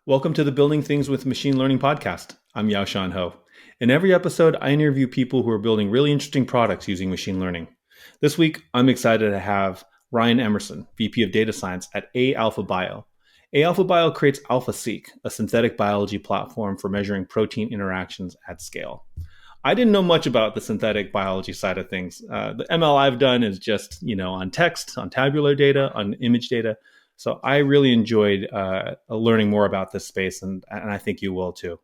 Welcome to the Building Things with Machine Learning podcast. I'm Yao Shan Ho. In every episode, I interview people who are building really interesting products using machine learning. This week, I'm excited to have Ryan Emerson, VP of Data Science at AlphaBio. AlphaBio creates AlphaSeq, a synthetic biology platform for measuring protein interactions at scale. I didn't know much about the synthetic biology side of things. The ML I've done is just, on text, on tabular data, on image data. So I really enjoyed learning more about this space, and I think you will too.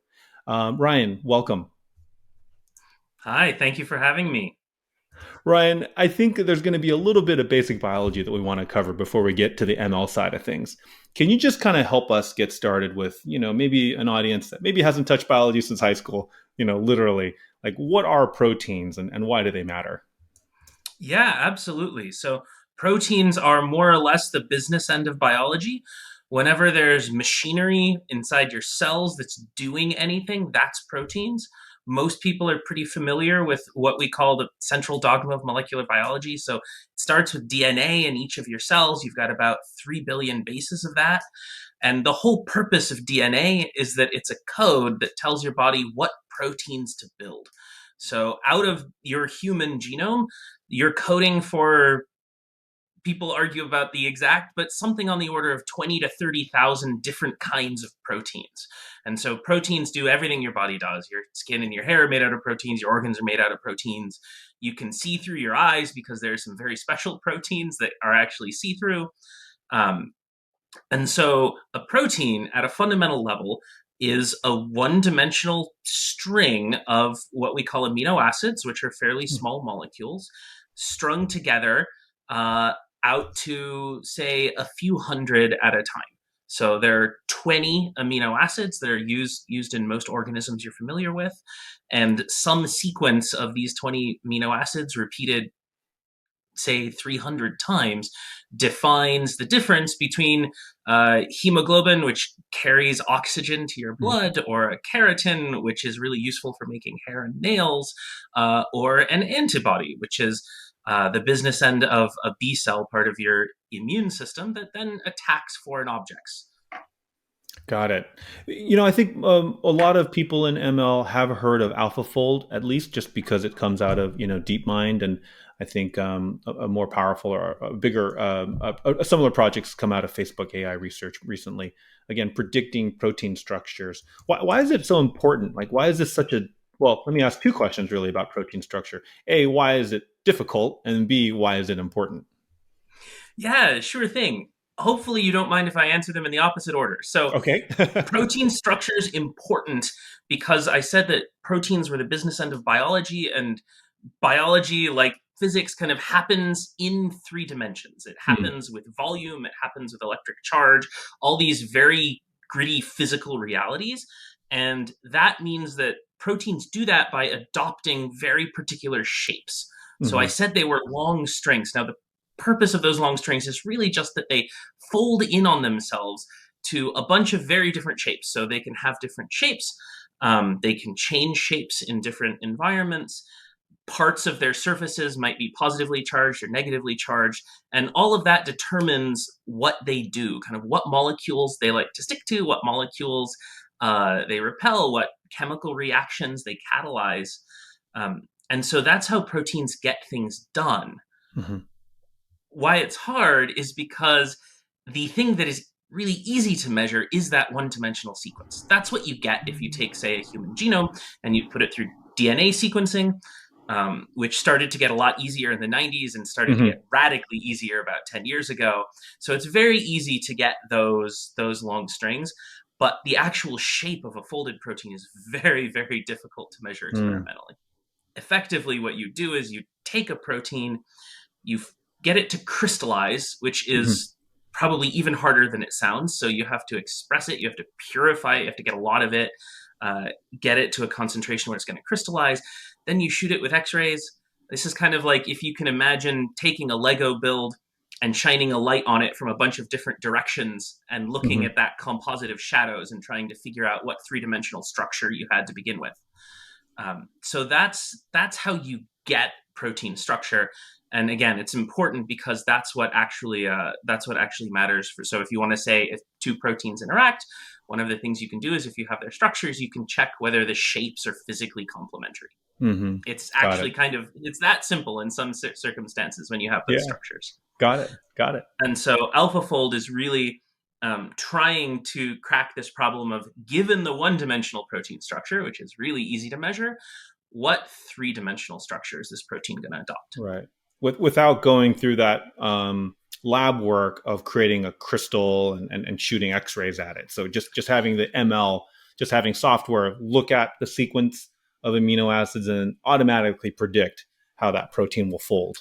Ryan, welcome. Hi, thank you for having me. Ryan, I think there's going to be a little bit of basic biology that we want to cover before we get to the ML side of things. Can you just kind of help us get started with, maybe an audience that maybe hasn't touched biology since high school, literally, like what are proteins and why do they matter? Yeah, absolutely. So, proteins are more or less the business end of biology. Whenever there's machinery inside your cells that's doing anything, that's proteins. Most people are pretty familiar with what we call the central dogma of molecular biology. So, it starts with DNA in each of your cells. You've got about 3 billion bases of that. And the whole purpose of DNA is that it's a code that tells your body what proteins to build. So, out of your human genome, you're coding for, people argue about the exact, but something on the order of 20 to 30,000 different kinds of proteins. And so proteins do everything your body does. Your skin and your hair are made out of proteins, your organs are made out of proteins. You can see through your eyes because there's some very special proteins that are actually see-through. Um, and so a protein at a fundamental level is a one-dimensional string of what we call amino acids, which are fairly small molecules, strung together uh, out to, say, a few hundred at a time. So there are 20 amino acids that are used in most organisms you're familiar with, and some sequence of these 20 amino acids repeated, say, 300 times defines the difference between hemoglobin, which carries oxygen to your Mhm. blood, or a keratin, which is really useful for making hair and nails, or an antibody, which is the business end of a B cell, part of your immune system that then attacks foreign objects. Got it. I think a lot of people in ML have heard of AlphaFold, at least just because it comes out of DeepMind, and I think a more powerful or a bigger, a similar projects come out of Facebook AI research recently. Again, predicting protein structures. Why is it so important? Like, why is this such a well? Let me ask two questions really about protein structure. A, why is it difficult? And B, why is it important? Yeah, sure thing. Hopefully, you don't mind if I answer them in the opposite order. So, Okay. protein structure is important because I said that proteins were the business end of biology, and biology, like physics, kind of happens in three dimensions. It Hmm. happens with volume, it happens with electric charge, all these very gritty physical realities. And that means that proteins do that by adopting very particular shapes. So I Hmm. said they were long strings. Now, the purpose of those long strings is really just that they fold in on themselves to a bunch of very different shapes. So they can have different shapes. They can change shapes in different environments. Parts of their surfaces might be positively charged or negatively charged, and all of that determines what they do, kind of what molecules they like to stick to, what molecules they repel, what chemical reactions they catalyze. And so that's how proteins get things done. Hmm. Why it's hard is because the thing that is really easy to measure is that one dimensional sequence. That's what you get if you take, say, a human genome and you put it through DNA sequencing, which started to get a lot easier in the 90s and started to Hmm. get radically easier about 10 years ago. So it's very easy to get those long strings. But the actual shape of a folded protein is very, very difficult to measure Hmm. experimentally. Effectively, what you do is you take a protein, you get it to crystallize, which Hmm. is probably even harder than it sounds. So you have to express it, you have to purify it, you have to get a lot of it, uh, get it to a concentration where it's going to crystallize. Then you shoot it with X-rays. This is kind of like if you can imagine taking a Lego build and shining a light on it from a bunch of different directions and looking Hmm. at that composite of shadows and trying to figure out what three-dimensional structure you had to begin with. So that's how you get protein structure. And again, it's important because that's what actually matters for. So if you want to say if two proteins interact, one of the things you can do is if you have their structures, you can check whether the shapes are physically complementary. Mm-hmm. It's Got it. actually it's that simple in some circumstances when you have those Yeah. structures. Got it. Got it. And so AlphaFold is really trying to crack this problem of, given the one-dimensional protein structure, which is really easy to measure, what three-dimensional structure is this protein going to adopt? Right. Without going through that lab work of creating a crystal and shooting X-rays at it. So just having the ML, just having software look at the sequence of amino acids and automatically predict how that protein will fold.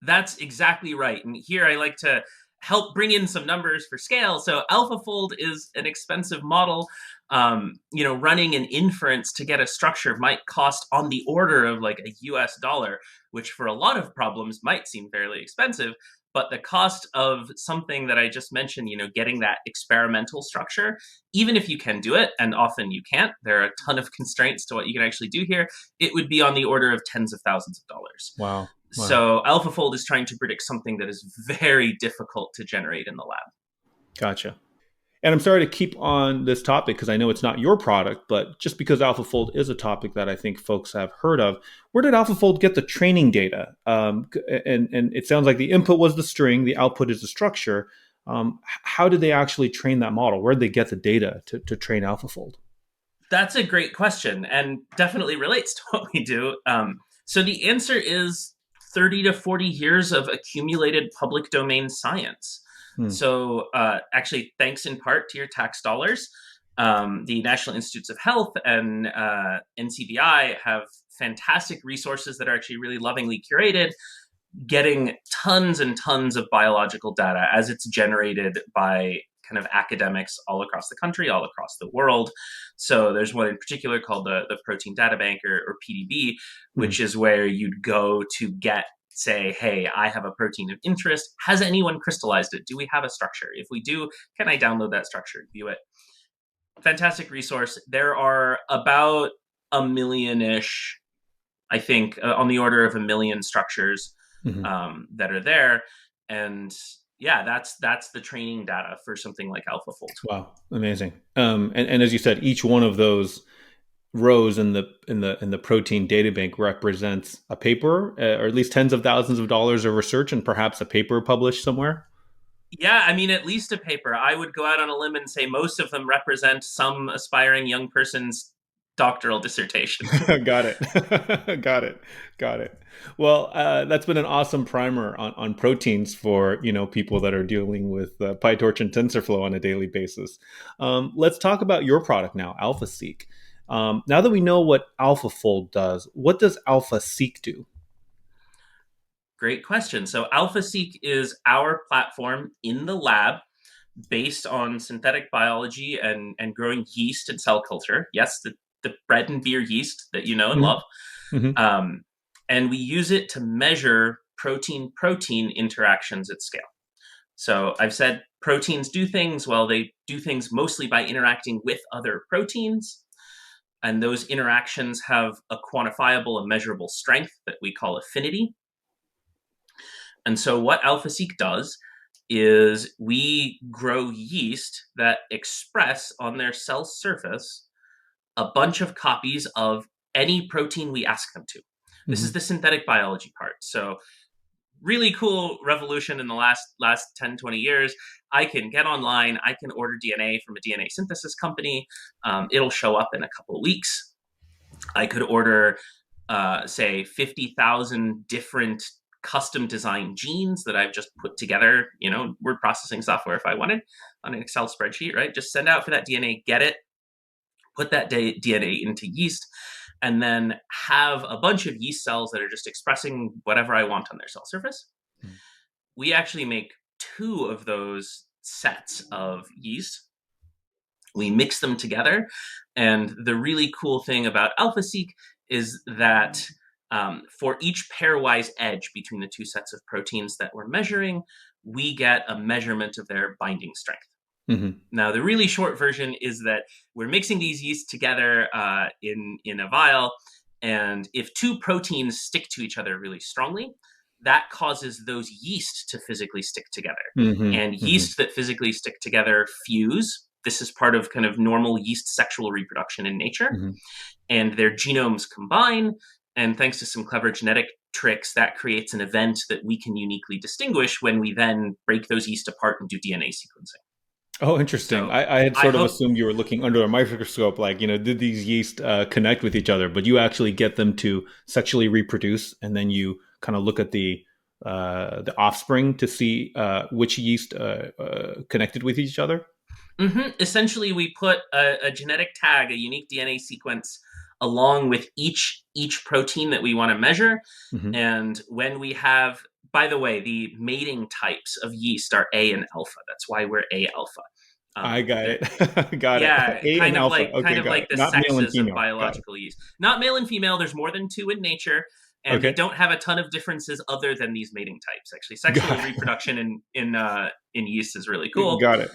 That's exactly right. And here I like to help bring in some numbers for scale. So AlphaFold is an expensive model. Running an inference to get a structure might cost on the order of like a US dollar, which for a lot of problems might seem fairly expensive. But the cost of something that I just mentioned, getting that experimental structure, even if you can do it, and often you can't, there are a ton of constraints to what you can actually do here, it would be on the order of tens of thousands of dollars. Wow. Wow. So AlphaFold is trying to predict something that is very difficult to generate in the lab. Gotcha. And I'm sorry to keep on this topic because I know it's not your product, but just because AlphaFold is a topic that I think folks have heard of, where did AlphaFold get the training data? And it sounds like the input was the string, the output is the structure. How did they actually train that model? Where did they get the data to train AlphaFold? That's a great question and definitely relates to what we do. So the answer is 30 to 40 years of accumulated public domain science. Hmm. So actually, thanks in part to your tax dollars, the National Institutes of Health and NCBI have fantastic resources that are actually really lovingly curated, getting tons and tons of biological data as it's generated by kind of academics all across the country, all across the world. So there's one in particular called the Protein Data Bank, or PDB, which is where you'd go to get, say, hey, I have a protein of interest. Has anyone crystallized it? Do we have a structure? If we do, can I download that structure, view it? Fantastic resource. There are about a million-ish, I think, on the order of a million structures that are there. And yeah, that's the training data for something like AlphaFold. Wow, amazing. And as you said, each one of those rows in the protein data bank represents a paper, or at least tens of thousands of dollars of research, and perhaps a paper published somewhere. Yeah, I mean, at least a paper. I would go out on a limb and say most of them represent some aspiring young person's doctoral dissertation. Got it. Got it. Got it. Well, that's been an awesome primer on proteins for people that are dealing with PyTorch and TensorFlow on a daily basis. Let's talk about your product now, AlphaSeq. Now that we know what AlphaFold does, what does AlphaSeq do? Great question. So AlphaSeq is our platform in the lab based on synthetic biology and growing yeast and cell culture. Yes, the bread and beer yeast that you know and love. Mm-hmm. And we use it to measure protein-protein interactions at scale. So I've said proteins do things. Well, they do things mostly by interacting with other proteins. And those interactions have a quantifiable and measurable strength that we call affinity. And so what AlphaSeq does is we grow yeast that express on their cell surface a bunch of copies of any protein we ask them to. This is the synthetic biology part. So really cool revolution in the last 10, 20 years. I can get online, I can order DNA from a DNA synthesis company. It'll show up in a couple of weeks. I could order, say, 50,000 different custom designed genes that I've just put together, word processing software if I wanted, on an Excel spreadsheet, right? Just send out for that DNA, get it, put that DNA into yeast, and then have a bunch of yeast cells that are just expressing whatever I want on their cell surface. We actually make two of those sets of yeast. We mix them together. And the really cool thing about AlphaSeq is that for each pairwise edge between the two sets of proteins that we're measuring, we get a measurement of their binding strength. Now, the really short version is that we're mixing these yeasts together in a vial, and if two proteins stick to each other really strongly, that causes those yeast to physically stick together. Mm-hmm. And Mm-hmm. yeast that physically stick together fuse. This is part of kind of normal yeast sexual reproduction in nature. Mm-hmm. And their genomes combine. And thanks to some clever genetic tricks, that creates an event that we can uniquely distinguish when we then break those yeast apart and do DNA sequencing. Oh, interesting. So I had I sort of hope. assumed you were looking under a microscope, like, did these yeast connect with each other? But you actually get them to sexually reproduce, and then you kind of look at the offspring to see which yeast connected with each other. Essentially, we put a genetic tag, a unique DNA sequence, along with each protein that we want to measure. Hmm. And when we have, by the way, the mating types of yeast are A and alpha. That's why we're A alpha. I got They're it. Got it. Yeah, A and alpha. kind Okay, of got it. like the Not male and sexes of female. Got it. biological yeast. Not male and female. There's more than two in nature, and they Okay. don't have a ton of differences other than these mating types. Actually, sexual Got reproduction in yeast is really it. cool. Got it.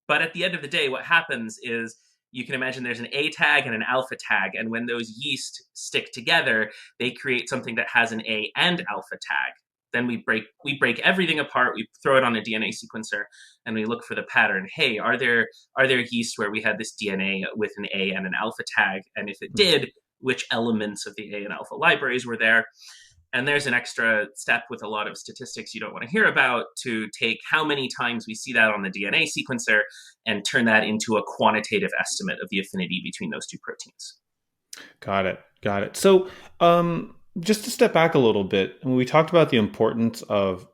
But at the end of the day, what happens is you can imagine there's an A tag and an alpha tag, and when those yeast stick together, they create something that has an A and alpha tag. Then we break everything apart. We throw it on a DNA sequencer, and we look for the pattern. Hey, are there yeast where we had this DNA with an A and an alpha tag? And if it did, which elements of the A and alpha libraries were there? And there's an extra step with a lot of statistics you don't want to hear about to take how many times we see that on the DNA sequencer and turn that into a quantitative estimate of the affinity between those two proteins. Got it. Got it. So, just to step back a little bit, when we talked about the importance of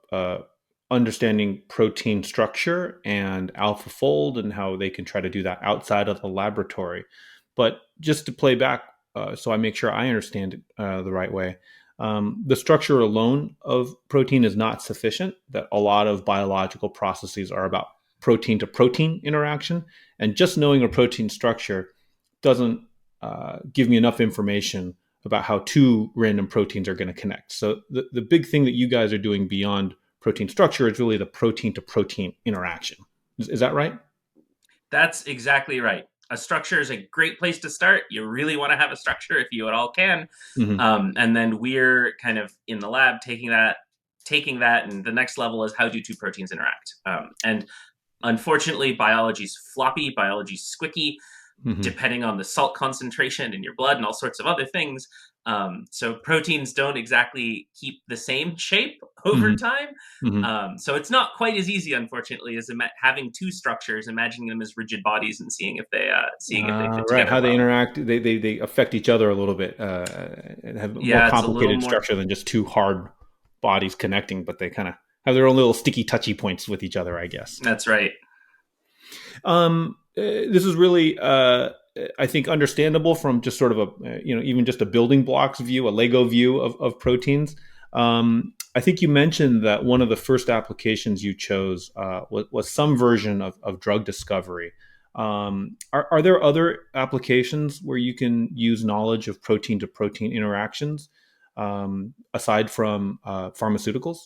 understanding protein structure and AlphaFold and how they can try to do that outside of the laboratory. But just to play back, so I make sure I understand it the right way, the structure alone of protein is not sufficient. That a lot of biological processes are about protein to protein interaction, and just knowing a protein structure doesn't give me enough information about how two random proteins are going to connect. So the big thing that you guys are doing beyond protein structure is really the protein to protein interaction. Is that right? That's exactly right. A structure is a great place to start. You really want to have a structure if you at all can. Mm-hmm. And then we're kind of in the lab taking that, and the next level is how do two proteins interact? And unfortunately, biology's floppy, biology's squicky, Mm-hmm. depending on the salt concentration in your blood and all sorts of other things. So proteins don't exactly keep the same shape over Mm-hmm. time. Mm-hmm. So it's not quite as easy, unfortunately, as having two structures, imagining them as rigid bodies and seeing if they fit Right. together How they well. interact, they affect each other a little bit and have a more Yeah, it's a little complicated more. structure than just two hard bodies connecting, but they kind of have their own little sticky, touchy points with each other, I guess. That's right. This is really, I think, understandable from just sort of even just a building blocks view, a Lego view of proteins. I think you mentioned that one of the first applications you chose was some version of drug discovery. Are there other applications where you can use knowledge of protein to protein interactions aside from pharmaceuticals?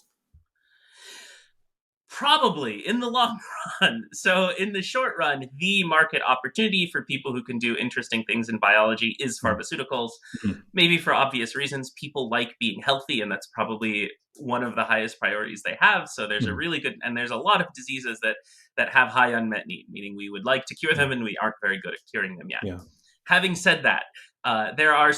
Probably in the long run. So, in the short run, the market opportunity for people who can do interesting things in biology is pharmaceuticals. Mm-hmm. Maybe for obvious reasons, people like being healthy, and that's probably one of the highest priorities they have. So, there's a Mm-hmm. really good, and there's a lot of diseases that have high unmet need, meaning we would like to cure them and we aren't very good at curing them yet. Yeah. Having said that, there are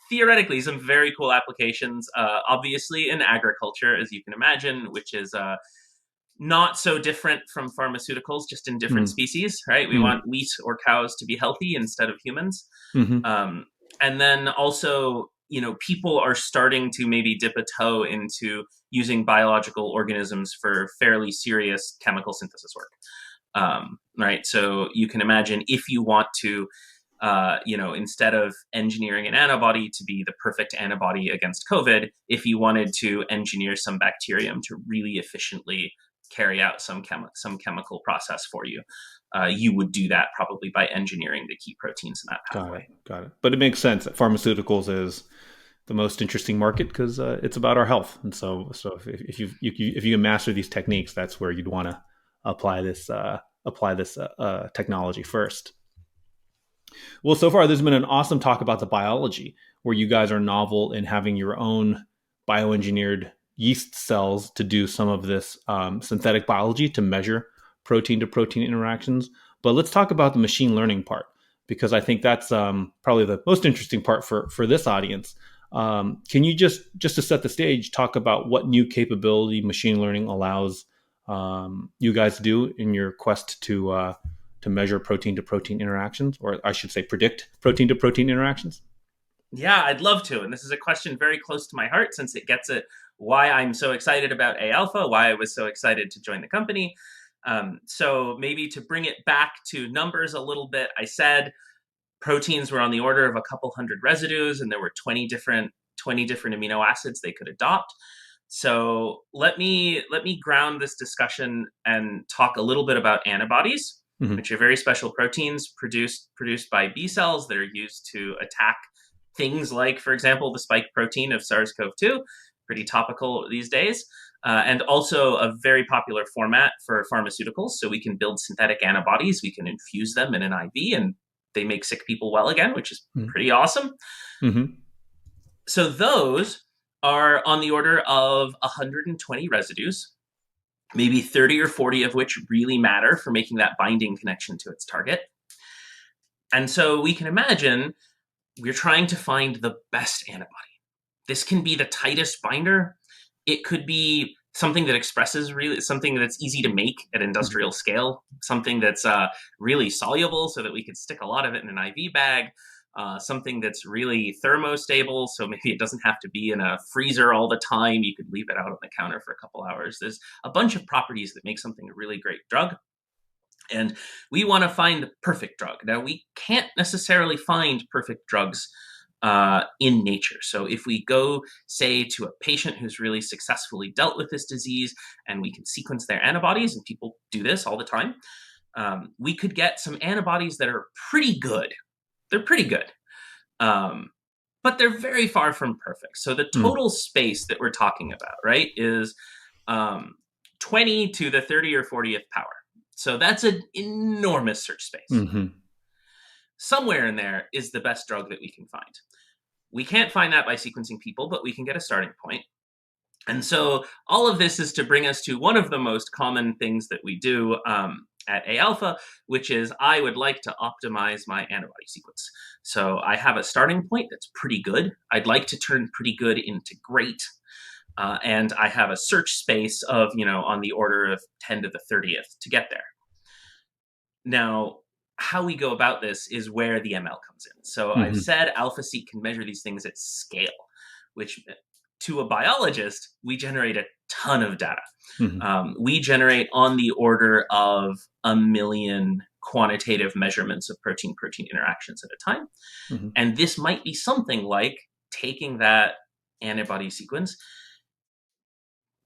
theoretically some very cool applications, obviously in agriculture, as you can imagine, which is not so different from pharmaceuticals, just in different Mm-hmm. species, right? We want wheat or cows to be healthy instead of humans. Mm-hmm. Um, and then also, people are starting to maybe dip a toe into using biological organisms for fairly serious chemical synthesis work. Right. So you can imagine if you want to, instead of engineering an antibody to be the perfect antibody against COVID, if you wanted to engineer some bacterium to really efficiently carry out some chemical process for you, you would do that probably by engineering the key proteins in that Got it. pathway. Got it. But it makes sense that pharmaceuticals is the most interesting market because it's about our health. And so if you can master these techniques, that's where you'd want to apply this technology first. Well, so far there's been an awesome talk about the biology, where you guys are novel in having your own bioengineered yeast cells to do some of this synthetic biology to measure protein to protein interactions. But let's talk about the machine learning part, because I think that's probably the most interesting part for this audience. Can you just to set the stage, talk about what new capability machine learning allows you guys to do in your quest to measure protein to protein interactions, or I should say predict protein to protein interactions? Yeah, I'd love to. And this is a question very close to my heart since it gets at why I'm so excited about A-alpha, why I was so excited to join the company. So maybe to bring it back to numbers a little bit, I said proteins were on the order of a couple hundred residues, and there were 20 different amino acids they could adopt. So let me ground this discussion and talk a little bit about antibodies, Mm-hmm. which are very special proteins produced by B cells that are used to attack things like, for example, the spike protein of SARS-CoV-2, pretty topical these days, and also a very popular format for pharmaceuticals. So we can build synthetic antibodies, we can infuse them in an IV, and they make sick people well again, which is pretty awesome. Mm-hmm. So those are on the order of 120 residues, maybe 30 or 40 of which really matter for making that binding connection to its target. And so we can imagine we're trying to find the best antibody. This can be the tightest binder. It could be something that expresses really something that's easy to make at industrial scale, something that's really soluble so that we could stick a lot of it in an IV bag, something that's really thermostable, so maybe it doesn't have to be in a freezer all the time. You could leave it out on the counter for a couple hours. There's a bunch of properties that make something a really great drug. And we want to find the perfect drug. Now, we can't necessarily find perfect drugs in nature. So if we go, say, to a patient who's really successfully dealt with this disease and we can sequence their antibodies, and people do this all the time, we could get some antibodies that are pretty good. They're pretty good. But they're very far from perfect. So the total space that we're talking about, right, is 20 to the 30 or 40th power. So that's an enormous search space. Mm-hmm. Somewhere in there is the best drug that we can find. We can't find that by sequencing people, but we can get a starting point. And so all of this is to bring us to one of the most common things that we do at A-alpha, which is I would like to optimize my antibody sequence. So I have a starting point that's pretty good. I'd like to turn pretty good into great. And I have a search space of, on the order of 10 to the 30th to get there. Now, how we go about this is where the ML comes in. So I've said AlphaSeq can measure these things at scale, which to a biologist, we generate a ton of data. We generate on the order of 1 million quantitative measurements of protein-protein interactions at a time. And this might be something like taking that antibody sequence,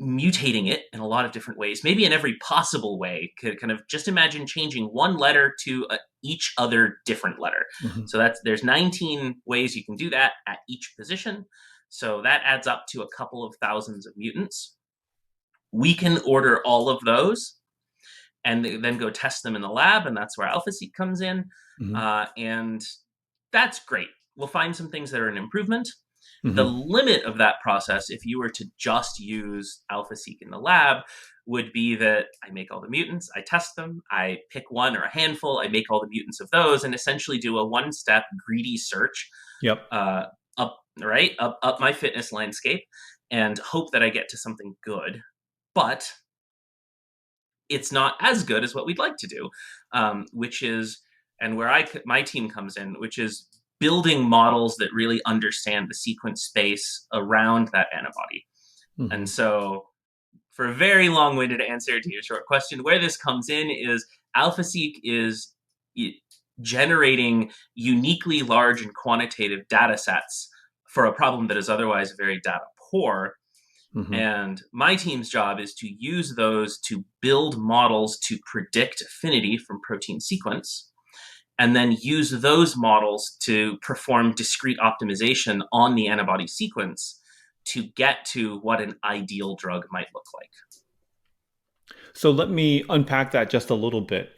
mutating it in a lot of different ways, maybe in every possible way. Could kind of just imagine changing one letter to each other different letter. So there's 19 ways you can do that at each position. So that adds up to a couple of thousands of mutants. We can order all of those and then go test them in the lab, and that's where AlphaSeq comes in. And that's great. We'll find some things that are an improvement. The limit of that process, if you were to just use AlphaSeq in the lab, would be that I make all the mutants, I test them, I pick one or a handful, I make all the mutants of those, and essentially do a one-step greedy search up my fitness landscape and hope that I get to something good. But it's not as good as what we'd like to do, which is, and where my team comes in, which is building models that really understand the sequence space around that antibody. And so, for a very long-winded answer to your short question, where this comes in is AlphaSeq is generating uniquely large and quantitative data sets for a problem that is otherwise very data poor. And my team's job is to use those to build models to predict affinity from protein sequence, and then use those models to perform discrete optimization on the antibody sequence to get to what an ideal drug might look like. So let me unpack that just a little bit.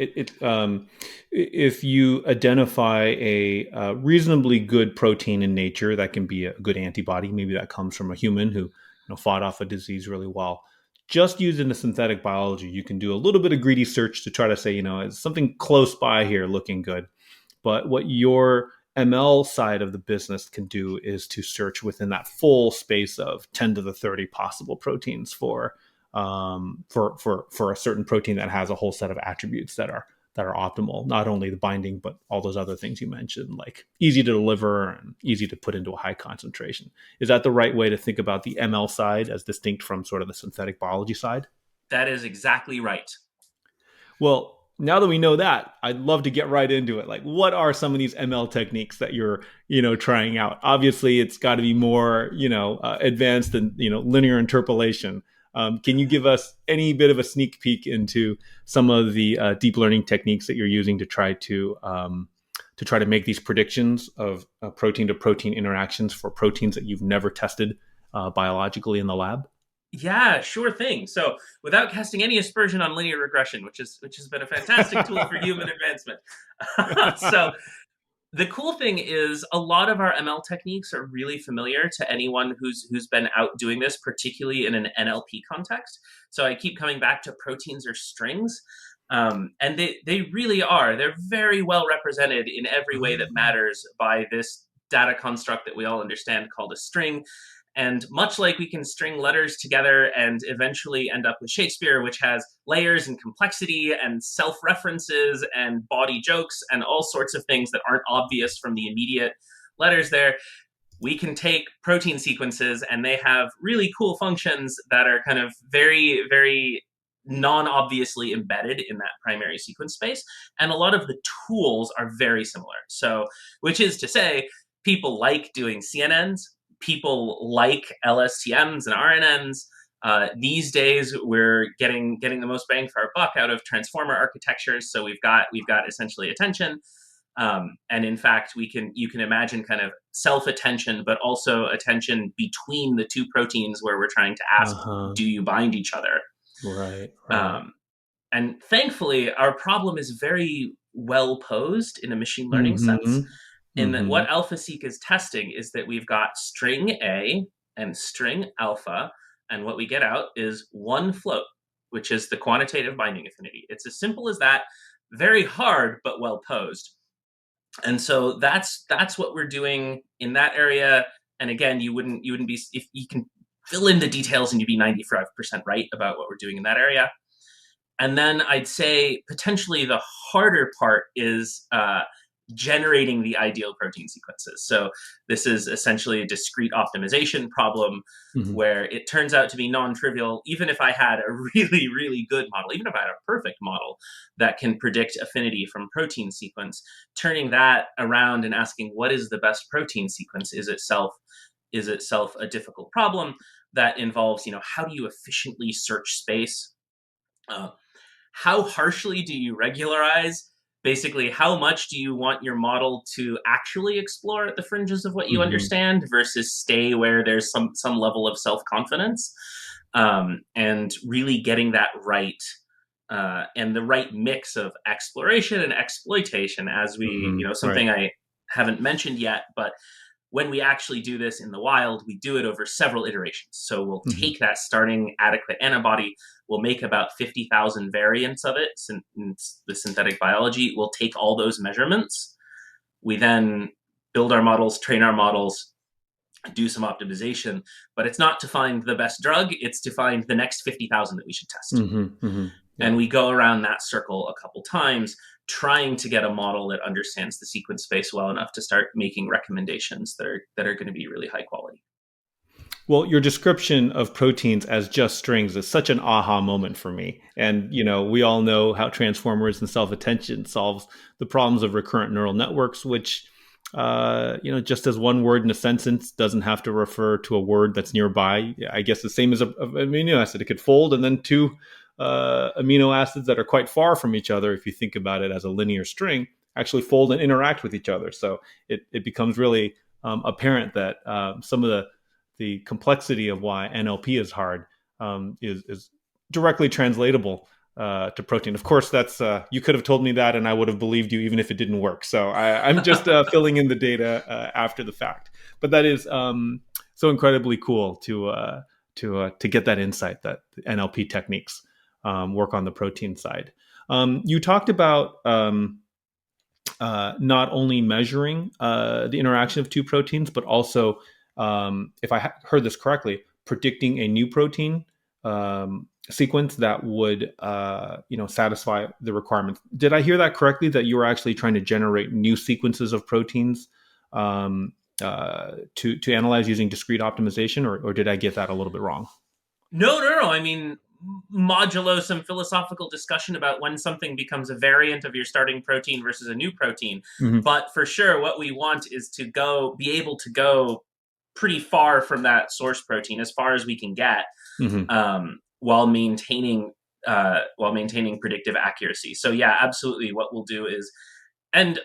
If you identify a reasonably good protein in nature that can be a good antibody, maybe that comes from a human who fought off a disease really well. Just using the synthetic biology, you can do a little bit of greedy search to try to say, is something close by here looking good? But what your ML side of the business can do is to search within that full space of 10 to the 30 possible proteins for a certain protein that has a whole set of attributes that are optimal. Not only the binding, but all those other things you mentioned, like easy to deliver and easy to put into a high concentration. Is that the right way to think about the ML side as distinct from sort of the synthetic biology side? That is exactly right. Well, now that we know that, I'd love to get right into it. Like, what are some of these ML techniques that you're, trying out? Obviously, it's got to be more, advanced than, linear interpolation. Can you give us any bit of a sneak peek into some of the deep learning techniques that you're using to try to make these predictions of protein to protein interactions for proteins that you've never tested biologically in the lab? Yeah, sure thing. So, without casting any aspersion on linear regression, which has been a fantastic tool for human advancement. So, the cool thing is a lot of our ML techniques are really familiar to anyone who's been out doing this, particularly in an NLP context. So I keep coming back to proteins or strings. And they really are. They're very well represented in every way that matters by this data construct that we all understand called a string. And much like we can string letters together and eventually end up with Shakespeare, which has layers and complexity and self-references and body jokes and all sorts of things that aren't obvious from the immediate letters there, we can take protein sequences and they have really cool functions that are kind of very, very non-obviously embedded in that primary sequence space. And a lot of the tools are very similar. So, which is to say, people like doing CNNs, people like LSTMs and RNNs. These days, we're getting the most bang for our buck out of transformer architectures. So we've got essentially attention, and in fact, you can imagine kind of self-attention, but also attention between the two proteins where we're trying to ask, do you bind each other? Right. And thankfully, our problem is very well posed in a machine learning sense. In that what AlphaSeq is testing is that we've got string A and string alpha, and what we get out is one float, which is the quantitative binding affinity. It's as simple as that, very hard, but well posed. And so that's what we're doing in that area. And again, you wouldn't be, if you can fill in the details and you'd be 95% right about what we're doing in that area. And then I'd say potentially the harder part is generating the ideal protein sequences. So this is essentially a discrete optimization problem where it turns out to be non-trivial. Even if I had a really, really good model, even if I had a perfect model that can predict affinity from protein sequence, turning that around and asking what is the best protein sequence is itself a difficult problem that involves, how do you efficiently search space? How harshly do you regularize? Basically, how much do you want your model to actually explore at the fringes of what you understand versus stay where there's some level of self-confidence? And really getting that right, and the right mix of exploration and exploitation as we, something I haven't mentioned yet, but when we actually do this in the wild, we do it over several iterations. So we'll take that starting adequate antibody, we'll make about 50,000 variants of it in the synthetic biology. We'll take all those measurements. We then build our models, train our models, do some optimization. But it's not to find the best drug, it's to find the next 50,000 that we should test. Yeah. And we go around that circle a couple times, trying to get a model that understands the sequence space well enough to start making recommendations that are going to be really high quality. Well, your description of proteins as just strings is such an aha moment for me. And, we all know how transformers and self-attention solves the problems of recurrent neural networks, which, just as one word in a sentence doesn't have to refer to a word that's nearby. I guess the same as an amino acid. It could fold and then two amino acids that are quite far from each other, if you think about it as a linear string, actually fold and interact with each other. So it becomes really apparent that some of the complexity of why NLP is hard is directly translatable to protein. Of course, that's you could have told me that and I would have believed you even if it didn't work. So I'm just filling in the data after the fact. But that is so incredibly cool to to get that insight that NLP techniques work on the protein side. You talked about not only measuring the interaction of two proteins, but also, if I heard this correctly, predicting a new protein sequence that would, satisfy the requirements. Did I hear that correctly? That you were actually trying to generate new sequences of proteins to analyze using discrete optimization, or did I get that a little bit wrong? No. I mean, modulo some philosophical discussion about when something becomes a variant of your starting protein versus a new protein. Mm-hmm. But for sure, what we want is to be able to go pretty far from that source protein, as far as we can get, Mm-hmm. while maintaining predictive accuracy. So yeah, absolutely. What we'll do is, and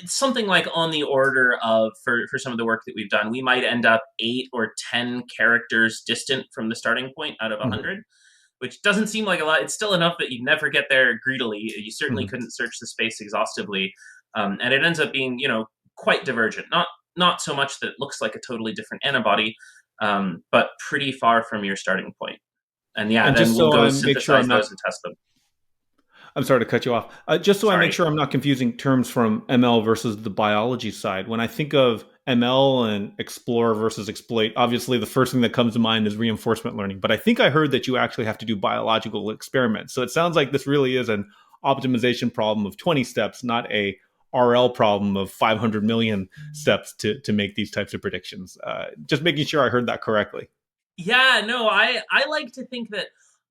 it's something like on the order of, for some of the work that we've done, we might end up 8 or 10 characters distant from the starting point out of Mm-hmm. 100, which doesn't seem like a lot. It's still enough that you never get there greedily. You certainly Mm-hmm. couldn't search the space exhaustively, and it ends up being, quite divergent. Not so much that it looks like a totally different antibody, but pretty far from your starting point. And yeah, And then just we'll so go I make sure synthesize I'm those not and test them. I'm sorry to cut you off. Just so I make Sorry. sure I'm not confusing terms from ML versus the biology side. When I think of ML and explore versus exploit, obviously the first thing that comes to mind is reinforcement learning. But I think I heard that you actually have to do biological experiments. So it sounds like this really is an optimization problem of 20 steps, not a RL problem of 500 million steps to make these types of predictions. Just making sure I heard that correctly. Yeah, no, I like to think that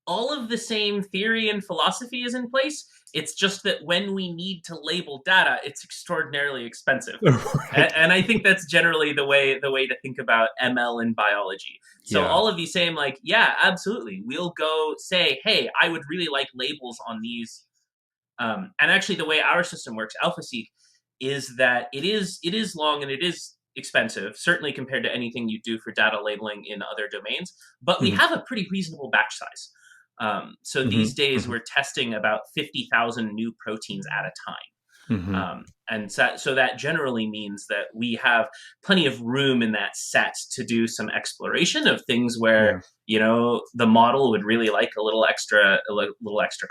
all of the same theory and philosophy is in place. It's just that when we need to label data, it's extraordinarily expensive. Right. And I think that's generally the way to think about ML in biology. So Yeah. all of you saying like, yeah, absolutely, we'll go say, hey, I would really like labels on these. And actually, the way our system works, AlphaSeq, is that it is long and it is expensive, certainly compared to anything you do for data labeling in other domains. But we Mm-hmm. have a pretty reasonable batch size. So these days Mm-hmm. we're testing about 50,000 new proteins at a time. Mm-hmm. And so that generally means that we have plenty of room in that set to do some exploration of things where Yeah. the model would really like a little extra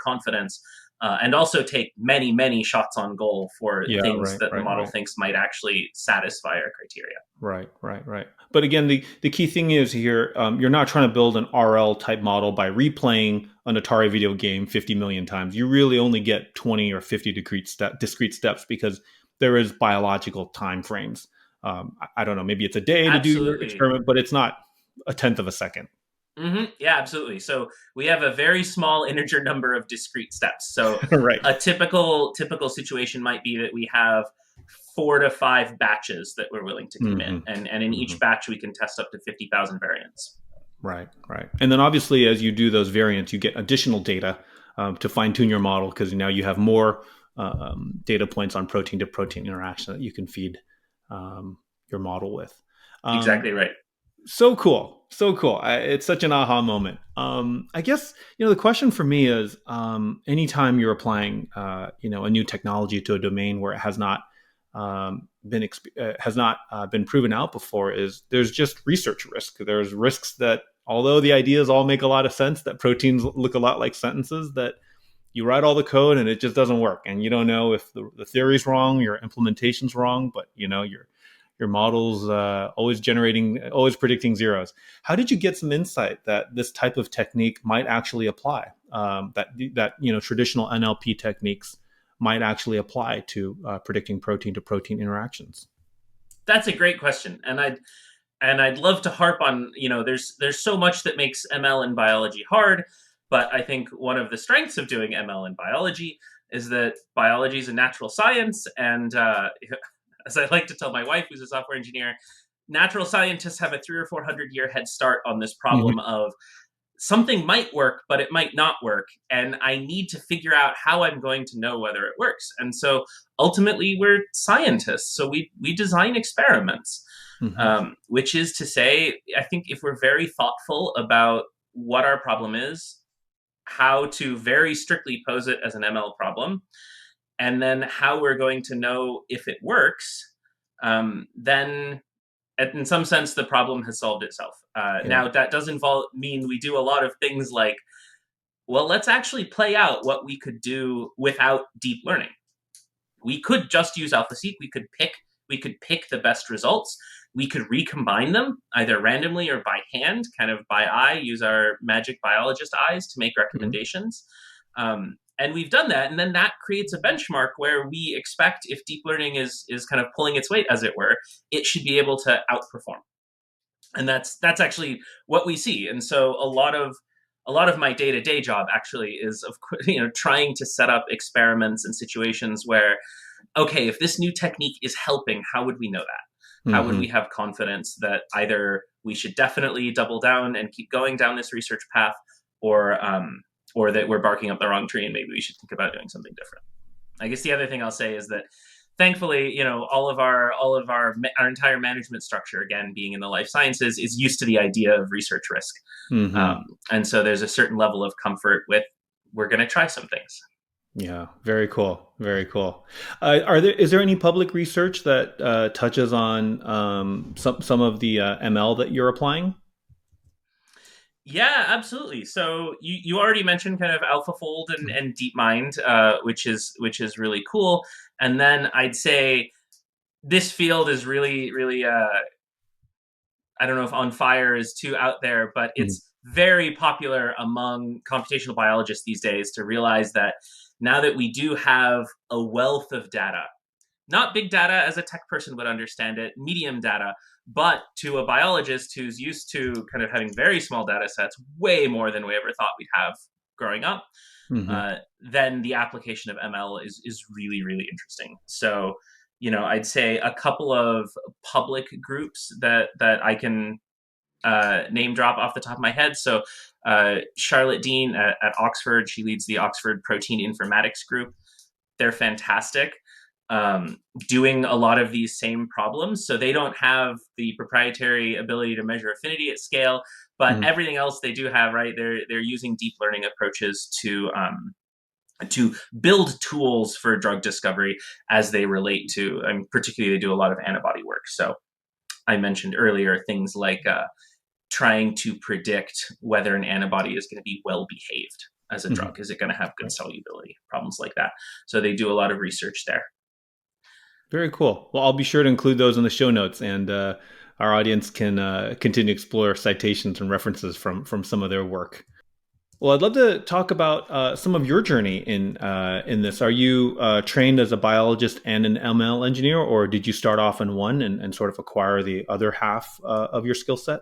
confidence, and also take many many shots on goal for Yeah. things Right. that the Right. model Right. thinks might actually satisfy our criteria. Right. But again, the key thing is here, you're not trying to build an RL type model by replaying an Atari video game 50 million times. You really only get 20 or 50 discrete steps because there is biological time frames. I don't know, maybe it's a day to do your Absolutely. experiment, but it's not a tenth of a second. Yeah, absolutely. So we have a very small integer number of discrete steps. So Right. a typical situation might be that we have 4 to 5 batches that we're willing to commit, Hmm. and in Hmm. each batch we can test up to 50,000 variants. Right. And then obviously, as you do those variants, you get additional data to fine tune your model because now you have more data points on protein to protein interaction that you can feed your model with. Um, Exactly right. so cool. It's such an aha moment. I guess the question for me is, anytime you're applying a new technology to a domain where it has not been proven out before, is there's just research risk. There's risks that although the ideas all make a lot of sense, that proteins look a lot like sentences, that you write all the code and it just doesn't work, and you don't know if the theory's wrong, your implementation's wrong, but your model's always predicting zeros. How did you get some insight that this type of technique might actually apply? That traditional NLP techniques might actually apply to predicting protein to protein interactions. That's a great question, and I'd love to harp on, there's so much that makes ML in biology hard, but I think one of the strengths of doing ML in biology is that biology is a natural science, and as I like to tell my wife, who's a software engineer, natural scientists have a 300 or 400 year head start on this problem Mm-hmm. of something might work, but it might not work. And I need to figure out how I'm going to know whether it works. And so ultimately, we're scientists. So we design experiments, Mm-hmm. which is to say, I think if we're very thoughtful about what our problem is, how to very strictly pose it as an ML problem, and then how we're going to know if it works, then in some sense, the problem has solved itself. Yeah. Now, that does mean we do a lot of things like, well, let's actually play out what we could do without deep learning. We could just use AlphaSeq. We could pick the best results. We could recombine them either randomly or by hand, kind of by eye, use our magic biologist eyes to make Mhm. recommendations. And we've done that, and then that creates a benchmark where we expect, if deep learning is kind of pulling its weight, as it were, it should be able to outperform. And that's actually what we see. And so a lot of my day-to-day job actually is, of course, trying to set up experiments and situations where, okay, if this new technique is helping, how would we know that? How would we Mhm. have confidence that either we should definitely double down and keep going down this research path, or that we're barking up the wrong tree and maybe we should think about doing something different? I guess the other thing I'll say is that, thankfully, our entire management structure, again being in the life sciences, is used to the idea of research risk, Mhm. and so there's a certain level of comfort with, we're going to try some things. Yeah, very cool. Very cool. Is there any public research that touches on some of the ML that you're applying? Yeah, absolutely. So you already mentioned kind of AlphaFold and DeepMind, which is really cool. And then I'd say this field is really, really, I don't know if on fire is too out there, but Mhm. it's very popular among computational biologists these days to realize that now that we do have a wealth of data, not big data as a tech person would understand it, medium data, but to a biologist who's used to kind of having very small data sets, way more than we ever thought we'd have growing up, Mhm. then the application of ML is really, really interesting. So, I'd say a couple of public groups that I can name drop off the top of my head. So, Charlotte Dean at Oxford, she leads the Oxford Protein Informatics Group. They're fantastic, doing a lot of these same problems. So they don't have the proprietary ability to measure affinity at scale, but Mhm. everything else they do have, right? They're using deep learning approaches to build tools for drug discovery as they relate to, and particularly they do a lot of antibody work. So I mentioned earlier things like trying to predict whether an antibody is going to be well behaved as a Mhm. drug. Is it going to have good solubility? Problems like that. So they do a lot of research there. Very cool. Well, I'll be sure to include those in the show notes, and our audience can continue to explore citations and references from some of their work. Well, I'd love to talk about some of your journey in this. Are you trained as a biologist and an ML engineer, or did you start off in one and sort of acquire the other half of your skill set?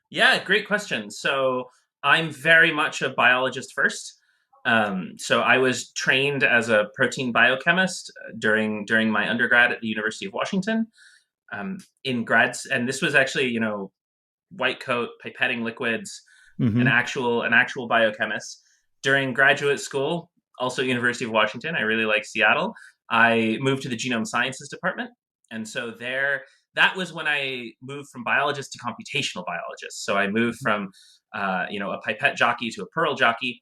Yeah, great question. So I'm very much a biologist first. So I was trained as a protein biochemist during my undergrad at the University of Washington. In grads, and this was actually, white coat, pipetting liquids, an Mm-hmm. actual biochemist. During graduate school, also University of Washington, I really like Seattle. I moved to the genome sciences department, and so there, that was when I moved from biologist to computational biologist. So I moved from a pipette jockey to a pearl jockey.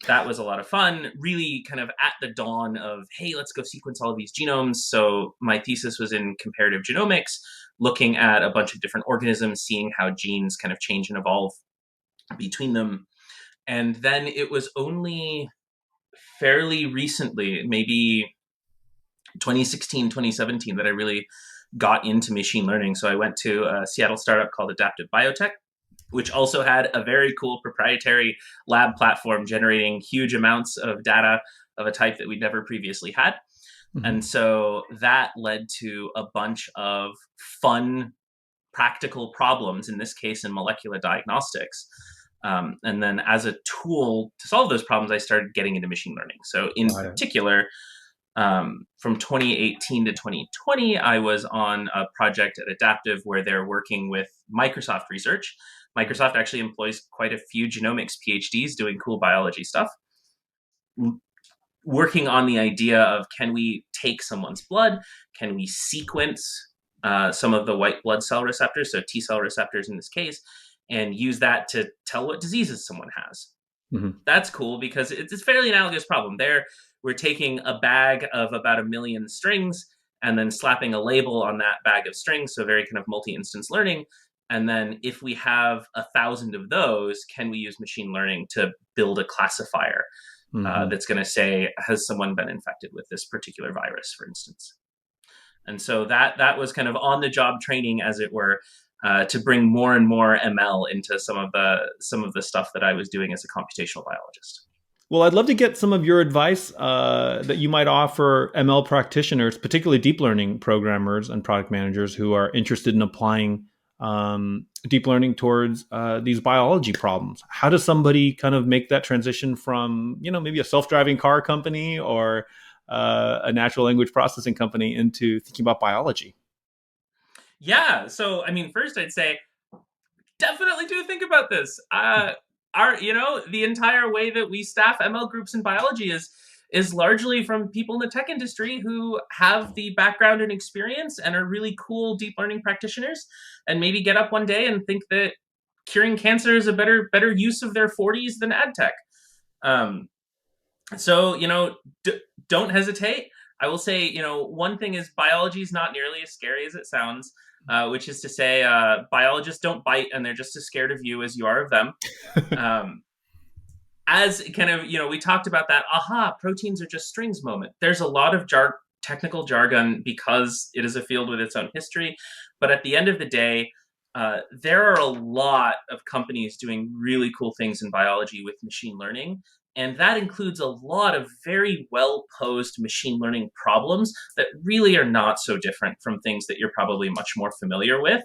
That was a lot of fun, really kind of at the dawn of, hey, let's go sequence all of these genomes. So my thesis was in comparative genomics, looking at a bunch of different organisms, seeing how genes kind of change and evolve between them. And then it was only fairly recently, maybe 2016, 2017, that I really got into machine learning. So I went to a Seattle startup called Adaptive Biotech, which also had a very cool proprietary lab platform generating huge amounts of data of a type that we'd never previously had. Mm-hmm. And so that led to a bunch of fun practical problems, in this case in molecular diagnostics. And then as a tool to solve those problems, I started getting into machine learning. So in Got it. particular, from 2018 to 2020, I was on a project at Adaptive where they're working with Microsoft research. Microsoft actually employs quite a few genomics PhDs doing cool biology stuff, working on the idea of, can we take someone's blood? Can we sequence some of the white blood cell receptors, so T cell receptors in this case, and use that to tell what diseases someone has? Mm-hmm. That's cool because it's a fairly analogous problem. There, we're taking a bag of about 1 million strings, and then slapping a label on that bag of strings, so very kind of multi-instance learning. And then if we have 1,000 of those, can we use machine learning to build a classifier Mm-hmm. that's going to say, has someone been infected with this particular virus, for instance? And so that was kind of on the job training, as it were, to bring more and more ML into some of the stuff that I was doing as a computational biologist. Well, I'd love to get some of your advice that you might offer ML practitioners, particularly deep learning programmers and product managers who are interested in applying deep learning towards these biology problems. How does somebody kind of make that transition from, maybe a self-driving car company or a natural language processing company into thinking about biology? Yeah. So, I mean, first I'd say definitely do think about this. The entire way that we staff ML groups in biology is largely from people in the tech industry who have the background and experience and are really cool deep learning practitioners, and maybe get up one day and think that curing cancer is a better use of their 40s than ad tech. Um, so don't hesitate. I will say, one thing is biology is not nearly as scary as it sounds, which is to say, biologists don't bite, and they're just as scared of you as you are of them. Um, as kind of, we talked about that proteins are just strings moment. There's a lot of technical jargon because it is a field with its own history, but at the end of the day, there are a lot of companies doing really cool things in biology with machine learning, and that includes a lot of very well posed machine learning problems that really are not so different from things that you're probably much more familiar with.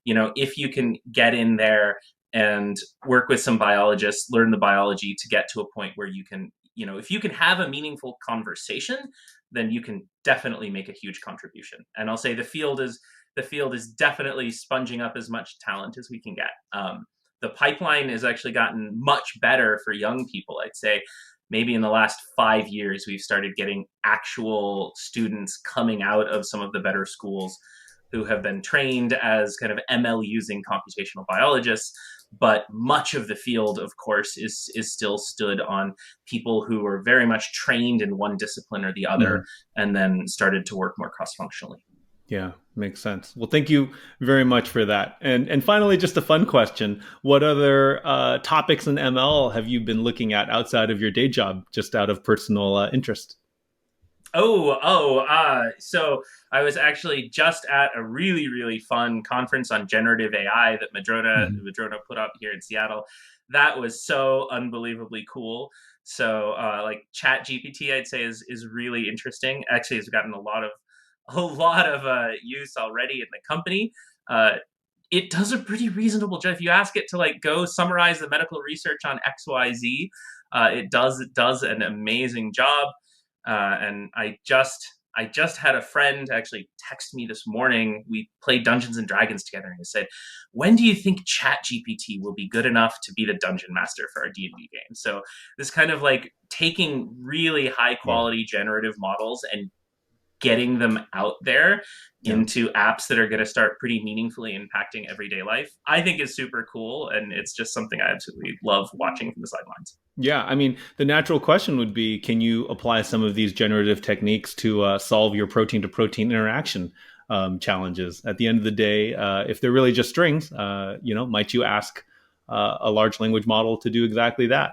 If you can get in there and work with some biologists, learn the biology to get to a point where you can, if you can have a meaningful conversation, then you can definitely make a huge contribution. And I'll say the field is definitely sponging up as much talent as we can get. The pipeline has actually gotten much better for young people. I'd say maybe in the last 5 years, we've started getting actual students coming out of some of the better schools who have been trained as kind of ML using computational biologists. But much of the field, of course, is still stood on people who are very much trained in one discipline or the other, Mhm. and then started to work more cross-functionally. Yeah, makes sense. Well, thank you very much for that. And finally, just a fun question: what other topics in ML have you been looking at outside of your day job, just out of personal interest? So I was actually just at a really, really fun conference on generative AI that Mhm. Madrona put up here in Seattle. That was so unbelievably cool. So, like Chat GPT, I'd say is really interesting. Actually, it's gotten a lot of use already in the company. Uh, it does a pretty reasonable job. If you ask it to like go summarize the medical research on XYZ, it does an amazing job. And I just had a friend actually text me this morning. We played Dungeons and Dragons together, and he said, "When do you think Chat GPT will be good enough to be the dungeon master for our D&D game?" So this kind of like taking really high Wow. quality generative models and getting them out there Yeah. into apps that are going to start pretty meaningfully impacting everyday life, I think is super cool. And it's just something I absolutely love watching from the sidelines. Yeah, I mean, the natural question would be, can you apply some of these generative techniques to solve your protein to protein interaction challenges? At the end of the day, if they're really just strings, might you ask a large language model to do exactly that?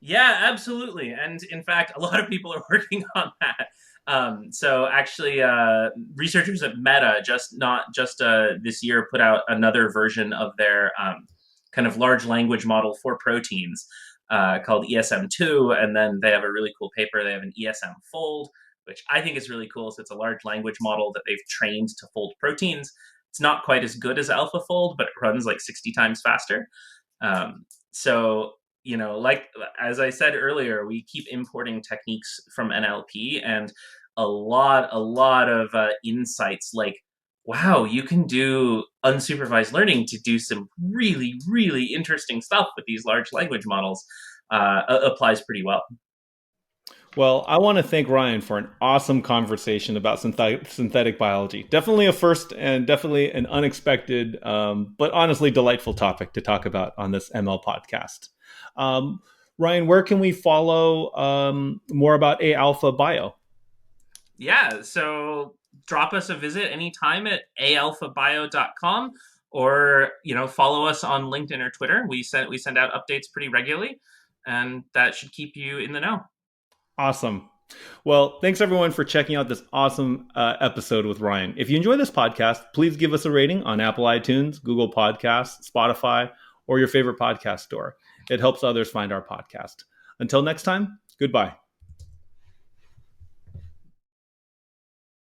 Yeah, absolutely. And in fact, a lot of people are working on that. So actually, researchers at Meta not just this year put out another version of their kind of large language model for proteins called ESM2, and then they have a really cool paper. They have an ESMFold, which I think is really cool. So it's a large language model that they've trained to fold proteins. It's not quite as good as AlphaFold, but it runs like 60 times faster. So like as I said earlier, we keep importing techniques from NLP, and a lot of insights like, wow, you can do unsupervised learning to do some really, really interesting stuff with these large language models. Applies pretty well. Well, I want to thank Ryan for an awesome conversation about synthetic biology. Definitely a first and definitely an unexpected, but honestly delightful topic to talk about on this ML podcast. Um, Ryan, where can we follow more about A Alpha Bio? Yeah, so drop us a visit anytime at aalphabio.com, or follow us on LinkedIn or Twitter. We send out updates pretty regularly, and that should keep you in the know. Awesome. Well, thanks everyone for checking out this awesome episode with Ryan. If you enjoy this podcast, please give us a rating on Apple iTunes, Google Podcasts, Spotify, or your favorite podcast store. It helps others find our podcast. Until next time, goodbye.